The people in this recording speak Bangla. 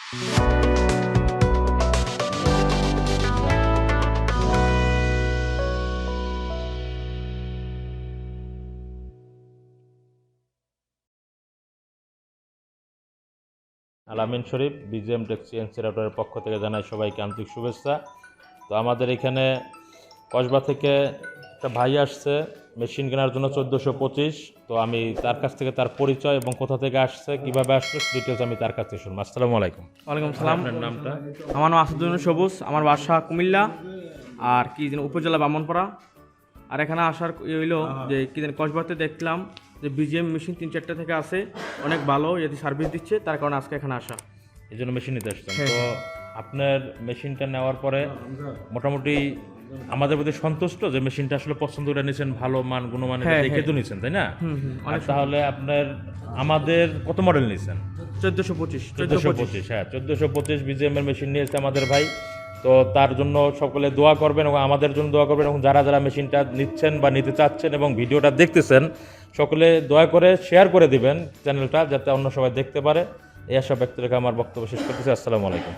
আলামিন শরীফ বিজিএম টেক্সচেঞ্জ রাউটারের পক্ষ থেকে জানাই সবাইকে আন্তরিক শুভেচ্ছা। তো আমাদের এখানে কসবা থেকে একটা ভাই আসছে মেশিন কেনার জন্য 1425। তো আমি তার কাছ থেকে তার পরিচয় এবং কোথা থেকে আসছে কীভাবে আসছে ডিটেলস আমি তার কাছ থেকে শুনবো। আসসালামু আলাইকুম। ওয়ালাইকুম সালাম। আপনার নামটা? আমার নাম আসাদুজ্জামান সবুজ, আমার বাসা কুমিল্লা আর কি যেন উপজেলা ব্রাহ্মণপাড়া। আর এখানে আসার হইলো যে কি যেন কসবাতে দেখলাম যে বিজিএম মেশিন 3-4টা থেকে আছে, অনেক ভালো যদি সার্ভিস দিচ্ছে, তার কারণে আজকে এখানে আসা। এই জন্য মেশিন নিতে আসছেন। তো আপনার মেশিনটা নেওয়ার পরে মোটামুটি আমাদের প্রতি সন্তুষ্ট যে মেশিনটা আসলে পছন্দ করে নিয়েছেন, ভালো মান গুণমান দেখে তো নিয়েছেন, তাই না? আর তাহলে আপনার আমাদের কত মডেল নিয়েছেন? 1425। হ্যাঁ, 1425 বিজিএম এর মেশিন নিয়েছে আমাদের ভাই। তো তার জন্য সকলে দোয়া করবেন এবং আমাদের জন্য দোয়া করবেন, এবং যারা যারা মেশিনটা নিচ্ছেন বা নিতে চাচ্ছেন এবং ভিডিওটা দেখতেছেন সকলে দয়া করে শেয়ার করে দিবেন চ্যানেলটা, যাতে অন্য সবাই দেখতে পারে। এই আশা ব্যক্ত রেখে আমার বক্তব্য শেষ করতেছি। আসসালামু আলাইকুম।